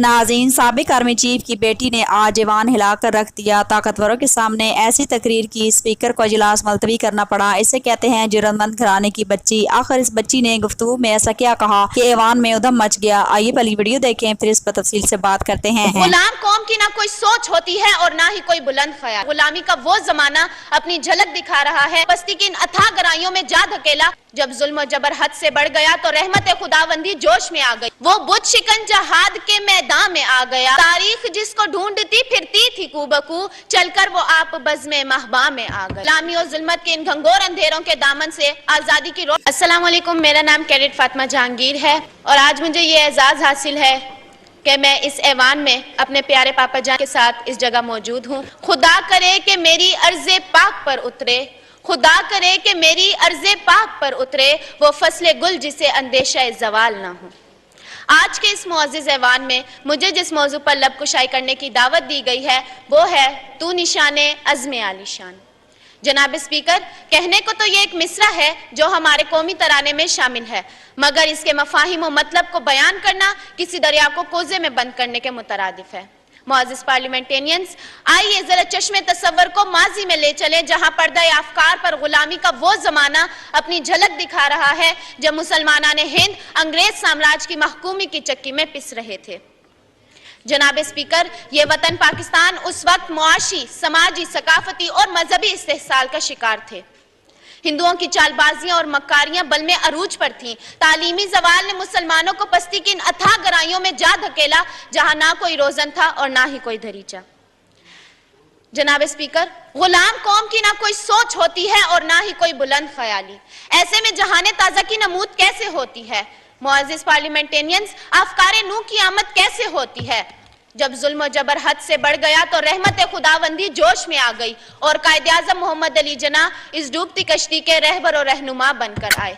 नाज़रीन, साबिक army chief की बेटी ने आज ऐवान हिलाकर रख दिया। ताकतवरों के सामने ऐसी तकरीर की, स्पीकर को इजलास मुलतवी करना पड़ा। इसे कहते हैं जुर्रतमंद घराने की बच्ची। आखिर इस बच्ची ने गुफ्तगू में ऐसा क्या कहा कि ऐवान में उधम मच गया। आइए पहली वीडियो देखें, फिर इस पर तफसील से बात करते हैं। गुलाम कौम की ना कोई सोच होती है और ना ही कोई बुलंद ख्याल। गुलामी का वो जमाना अपनी झलक दिखा रहा है। बस्ती की इन अथाह गहराइयों में जा धकेला। जब जुल्म जबर हद से बढ़ गया तो रहमत खुदावंदी जोश में आ गई। वो बुत शिकन जहाद के मैदान में आ गया। तारीख जिसको ढूंढती फिरती थी कूबकू, चलकर वो आप बज़्म महबा में आ गई। गुलामी और जुल्मत के इन घंघोर अंधेरों के दामन से आजादी की रोशनी। अस्सलाम वालेकुम, मेरा नाम कैडेट फातिमा जहांगीर है और आज मुझे ये एजाज हासिल है कि मैं इस ऐवान में अपने प्यारे पापा जान के साथ इस जगह मौजूद हूँ। खुदा करे कि मेरी अर्ज़े पाक पर उतरे, खुदा करे कि मेरी अर्ज़े पाक पर उतरे वो फसले गुल जिसे अंदेशा ज़वाल ना हो। आज के इस मुअज़्ज़िज़ ऐवान में मुझे जिस मौजू पर लब कुशाई करने की दावत दी गई है वो है तू निशाने अज़्म आलीशान। जनाब स्पीकर, कहने को तो ये एक मिसरा है जो हमारे कौमी तराने में शामिल है, मगर इसके मफाहिम और मतलब को बयान करना किसी दरिया को कोजे में बंद करने के मुतरादिफ है। मुअज़्ज़िज़ पार्लियामेंटेरियंस, आइए जरा चश्मे तसव्वुर को माजी में ले चले जहां पर्दा अफकार पर गुलामी का वो जमाना अपनी झलक दिखा रहा है जब मुसलमानान हिंद अंग्रेज साम्राज्य की महकूमी की चक्की में पिस रहे थे। जनाब स्पीकर, ये वतन पाकिस्तान उस वक्त मुआशी, समाजी, सकाफती और मजहबी इस्तेहसाल का शिकार थे। हिंदुओं की चालबाजियां और मक्कारियां बल में अरूज पर थीं। तालीमी जवाल ने मुसलमानों को पस्ती की इन अथाह गहराइयों में जा धकेला जहां ना कोई रोजन था और ना ही कोई दरीचा। जनाब स्पीकर, गुलाम कौम की ना कोई सोच होती है और ना ही कोई बुलंद ख्याली। ऐसे में जहाने ताजा की नमूद कैसे होती है? मुअज़्ज़िज़ पार्लियामेंटेरियंस, अफकारे नू की आमद कैसे होती है? जब जुल्म जबर हद से बढ़ गया तो रहमत खुदावंदी जोश में आ गई और कायदे आज़म मोहम्मद अली जना इस डूबती कश्ती के रहबर और रहनुमा बनकर आए।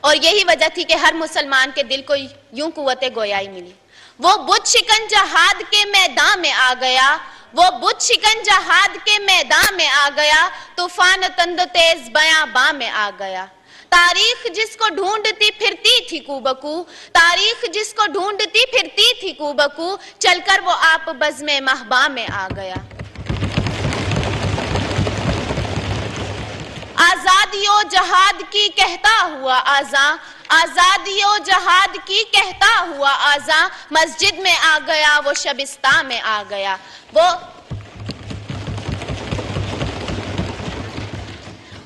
और यही वजह थी कि हर मुसलमान के दिल को यूं कुव्वते गोयाई मिली। वो बुत शिकन जहाद के मैदान में आ गया, वो बुत शिकन जहाद के मैदान में आ गया, तूफान तंद तेज बयां में आ गया। तारीख जिसको ढूंढती फिरती थी कूबकू, तारीख जिसको ढूंढती फिरती थी कूबकू, चलकर वो आप बज़्म महबा में आ गया। आजादियो जहाद की कहता हुआ आजा, आजादियो जहाद की कहता हुआ आजा, मस्जिद में आ गया वो शबिस्ता में आ गया। वो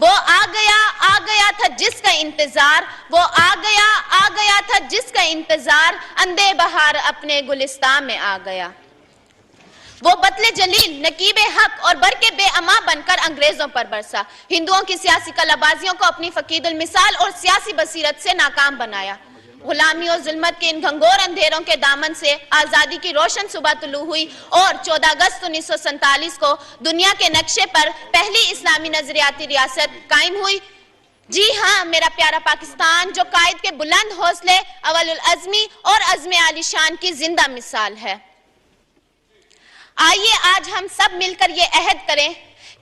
आ गया था जिसका इंतजार, वो आ गया था जिसका इंतजार, अंधे बहार अपने गुलिस्तान में आ गया। वो बतले जलील, नकीबे हक और बरके बेअमा बनकर अंग्रेजों पर बरसा। हिंदुओं की सियासी कलाबाजियों को अपनी फकीदुल मिसाल और सियासी बसीरत से नाकाम बनाया। गुलामी और जुल्मत के इन घंघोर अंधेरों के दामन से आजादी की रोशन सुबह तुलू हुई और 14 अगस्त 1947 को दुनिया के नक्शे पर पहली इस्लामी नजरियाती रियासत कायम हुई। जी हाँ, मेरा प्यारा पाकिस्तान जो कायद के बुलंद हौसले, अवलुल अज़्मी और अज़्म आलीशान की जिंदा मिसाल है। आइए आज हम सब मिलकर ये अहद करें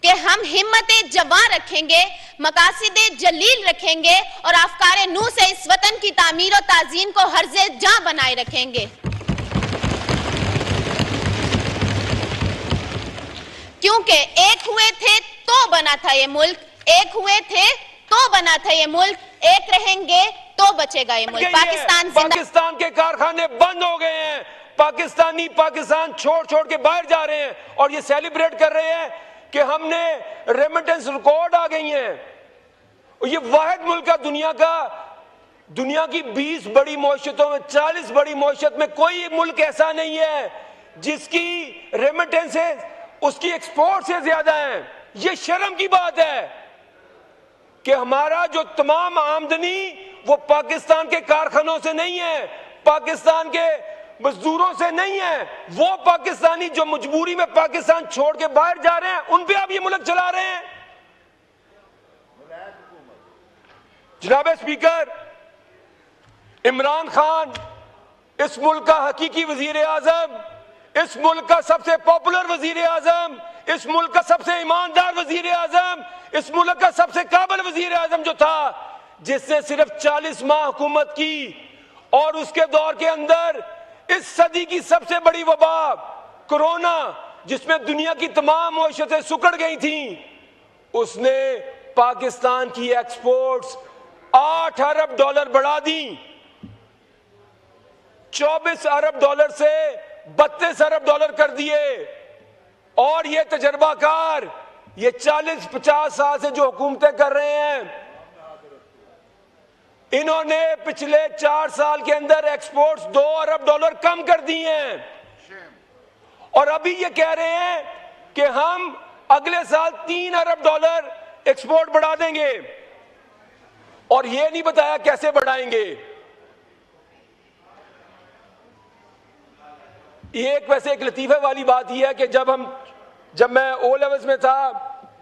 कि हम हिम्मत जवां रखेंगे, मकासिदे जलील रखेंगे और अफकारे नू से इस वतन की तामीर और ताज़ीन को हर्जे जां बनाए रखेंगे। क्योंकि एक हुए थे तो बना था ये मुल्क, एक हुए थे तो बना था ये मुल्क, एक रहेंगे तो बचेगा ये मुल्क। पाकिस्तान के कारखाने बंद हो गए हैं, पाकिस्तानी पाकिस्तान छोड़ छोड़ के बाहर जा रहे हैं और ये सेलिब्रेट कर रहे हैं कि हमने रेमिटेंस रिकॉर्ड आ गई हैं। ये वाहिद मुल्क का दुनिया की 20 बड़ी मौशतों में, 40 बड़ी मौशत में कोई मुल्क ऐसा नहीं है जिसकी रेमिटेंसेस उसकी एक्सपोर्ट से ज्यादा है। ये शर्म की बात है कि हमारा जो तमाम आमदनी वो पाकिस्तान के कारखानों से नहीं है, पाकिस्तान के मजदूरों से नहीं है। वो पाकिस्तानी जो मजबूरी में पाकिस्तान छोड़ के बाहर जा रहे हैं उन पे आप ये मुल्क चला रहे हैं। जनाब स्पीकर, इमरान खान इस मुल्क का हकीकी वजीर आजम, इस मुल्क का सबसे पॉपुलर वजीर आजम, इस मुल्क का सबसे ईमानदार वजीर आजम, इस मुल्क का सबसे काबिल वजीर आजम जो था, जिसने सिर्फ 40 माह हुकूमत की और उसके दौर के अंदर इस सदी की सबसे बड़ी वबा कोरोना, जिसमें दुनिया की तमाम मईशतें सुकड़ गई थीं, उसने पाकिस्तान की एक्सपोर्ट्स 8 अरब डॉलर बढ़ा दी। 24 अरब डॉलर से 32 अरब डॉलर कर दिए। और ये तजर्बाकार, ये 40-50 साल से जो हुकूमतें कर रहे हैं, इन्होंने पिछले 4 साल के अंदर एक्सपोर्ट्स 2 अरब डॉलर कम कर दिए हैं। और अभी ये कह रहे हैं कि हम अगले साल 3 अरब डॉलर एक्सपोर्ट बढ़ा देंगे, और ये नहीं बताया कैसे बढ़ाएंगे। ये वैसे एक लतीफे वाली बात यह है कि जब मैं ओ लेवल्स में था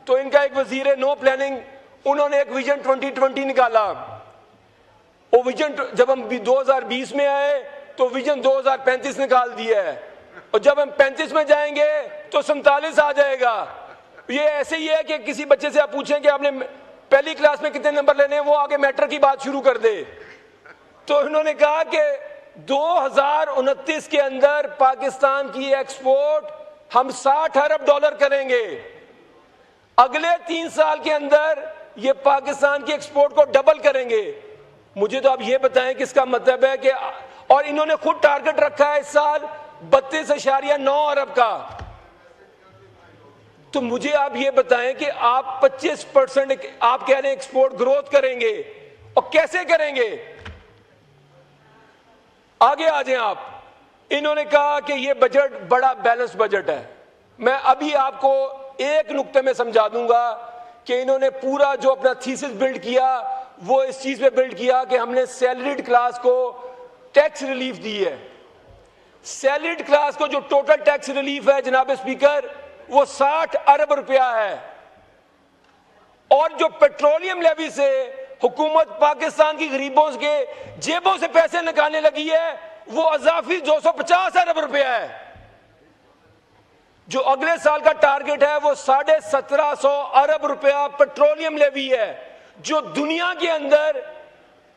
तो इनका एक वजीर नो प्लानिंग, उन्होंने एक विजन 2020 निकाला। वो विजन जब हम 2020 में आए तो विजन 2035 निकाल दिया है, और जब हम 35 में जाएंगे तो 47 आ जाएगा। ये ऐसे ही है कि किसी बच्चे से आप पूछें कि आपने पहली क्लास में कितने नंबर लेने हैं, वो आगे मैट्रिक की बात शुरू कर दे। तो इन्होंने कहा कि 2029 के अंदर पाकिस्तान की एक्सपोर्ट हम 60 अरब डॉलर करेंगे। अगले 3 साल के अंदर ये पाकिस्तान की एक्सपोर्ट को डबल करेंगे। मुझे तो आप ये बताएं कि इसका मतलब है कि, और इन्होंने खुद टारगेट रखा है इस साल 32.9 अरब का। तो मुझे आप ये बताएं कि आप 25% आप कह रहे हैं एक्सपोर्ट ग्रोथ करेंगे, और कैसे करेंगे? आगे आ जाएं आप। इन्होंने कहा कि ये बजट बड़ा बैलेंस बजट है। मैं अभी आपको एक नुक्ते में समझा दूंगा कि इन्होंने पूरा जो अपना थीसिस बिल्ड किया वो इस चीज पे बिल्ड किया कि हमने सैलरीड क्लास को टैक्स रिलीफ दी है। सैलरीड क्लास को जो टोटल टैक्स रिलीफ है जनाब स्पीकर, वो 60 अरब रुपया है। और जो पेट्रोलियम लेवी से हुकूमत पाकिस्तान की गरीबों के जेबों से पैसे निकालने लगी है, वो अजाफी 250 अरब रुपया है। जो अगले साल का टारगेट है वो 1750 अरब रुपया पेट्रोलियम लेवी है, जो दुनिया के अंदर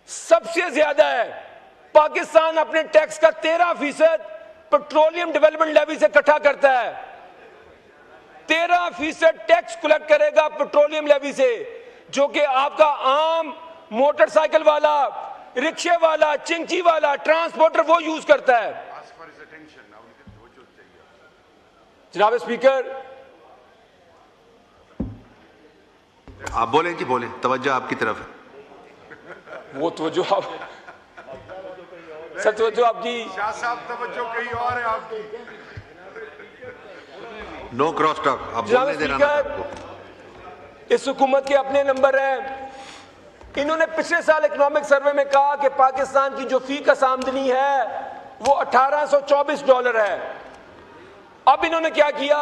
सबसे ज्यादा है। पाकिस्तान अपने टैक्स का 13% पेट्रोलियम डेवलपमेंट लेवी से इकट्ठा करता है। 13% टैक्स कलेक्ट करेगा पेट्रोलियम लेवी से, जो कि आपका आम मोटरसाइकिल वाला, रिक्शे वाला, चिंची वाला, ट्रांसपोर्टर वो यूज करता है। जनाब स्पीकर, आप बोलें कि बोलें, तवज्जो आपकी तरफ है। वो तवज्जो आप सर, तवज्जो आपकी शाह साहब, तवज्जो कहीं और है आपकी। नो क्रॉस टॉक, आप बोलने देना ना आपको। इस हुकूमत के अपने नंबर हैं। इन्होंने पिछले साल इकोनॉमिक सर्वे में कहा कि पाकिस्तान की जो फी कस आमदनी है वो 1824 डॉलर है। अब इन्होंने क्या किया?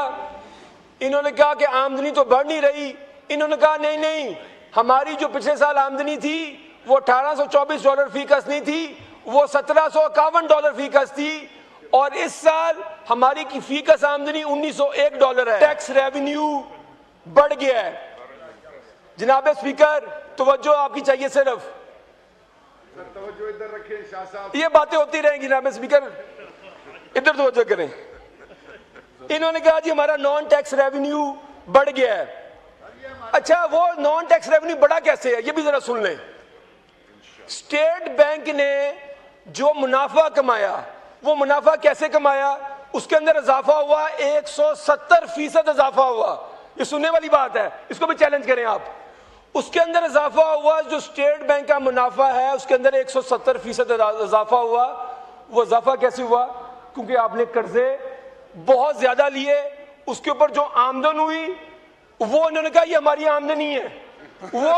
इन्होंने कहा कि आमदनी तो बढ़ नहीं रही। इन्होंने कहा नहीं नहीं, हमारी जो पिछले साल आमदनी थी वो 1824 डॉलर फी कस नहीं थी, वो 1751 डॉलर फी कस थी, और इस साल हमारी की फी कस आमदनी 1901 डॉलर है। टैक्स रेवेन्यू बढ़ गया है। जनाब स्पीकर, तवज्जो आपकी चाहिए सिर्फ। तवज्जो इधर रखें शाह साहब। ये बातें होती रहेंगी जनाब स्पीकर, इधर तवज्जो करें। इन्होंने कहा जी हमारा नॉन टैक्स रेवेन्यू बढ़ गया है। अच्छा, वो नॉन टैक्स रेवेन्यू बढ़ा कैसे है ये भी जरा सुन लें। स्टेट बैंक ने जो मुनाफा कमाया, वो मुनाफा कैसे कमाया? उसके अंदर इजाफा हुआ, 170% इजाफा हुआ। ये सुनने वाली बात है, इसको भी चैलेंज करें आप। उसके अंदर इजाफा हुआ, जो स्टेट बैंक का मुनाफा है उसके अंदर 170% इजाफा हुआ। वो इजाफा कैसे हुआ? क्योंकि आपने कर्जे बहुत ज्यादा लिए, उसके ऊपर जो आमदन हुई वो इन्होंने कहा ये हमारी आमदनी है। वो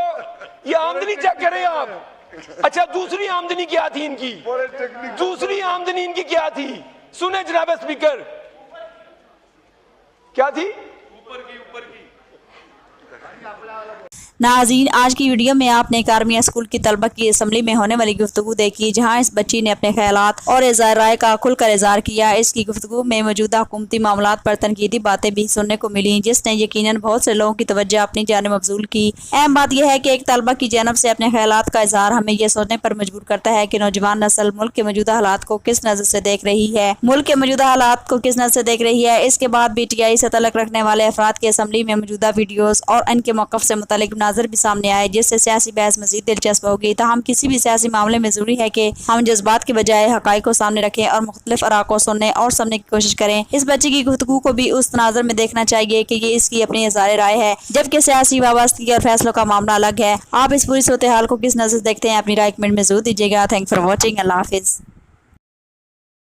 ये आमदनी चेक करें आप। अच्छा, दूसरी आमदनी क्या थी इनकी? दूसरी आमदनी इनकी क्या थी? सुने जनाब स्पीकर, क्या थी? नाज़रीन, आज की वीडियो में आपने कारमिया स्कूल की तलबा की असम्बली में होने वाली गुफ्तगू देखी, जहां इस बच्ची ने अपने ख्यालात और इज़हार राय का खुलकर इज़हार किया। इसकी गुफ्तगू में मौजूदा हुकूमती मामलात पर तनकीदी बातें भी सुनने को मिली, जिसने यकीनन बहुत से लोगों की तवज्जो अपनी जानिब मबजूल की। अहम बात यह है कि एक तलबा की जानब से अपने ख्यालात का इज़हार हमें यह सोचने पर मजबूर करता है कि नौजवान नस्ल मुल्क के मौजूदा हालात को किस नज़र से देख रही है। मुल्क के मौजूदा हालात को किस नज़र से देख रही है। इसके बाद PTI से तल्लुक़ रखने वाले अफराद की असम्बली में मौजूदा वीडियोज़ और इनके मौक़िफ़ से मुतालिक मनाज़िर भी सामने आए, जिससे सियासी बहस मज़ीद दिलचस्प होगी। ताहम किसी भी सियासी मामले में ज़रूरी है कि हम जज्बात के बजाय हक़ाइक़ को सामने रखें और मुख्तलिफ आरा को सुनने और समझने की कोशिश करें। इस बच्चे की गुफ्तगू को भी उस तनाज़ुर में देखना चाहिए कि ये इसकी अपनी इज़हार राय है, जबकि सियासी वाबस्तगी और फैसलों का मामला अलग है। आप इस पूरी सूरत हाल को किस नज़र से देखते हैं, अपनी राय कमेंट में ज़रूर दीजिएगा। Thank for watching. अल्लाह हाफ़िज़।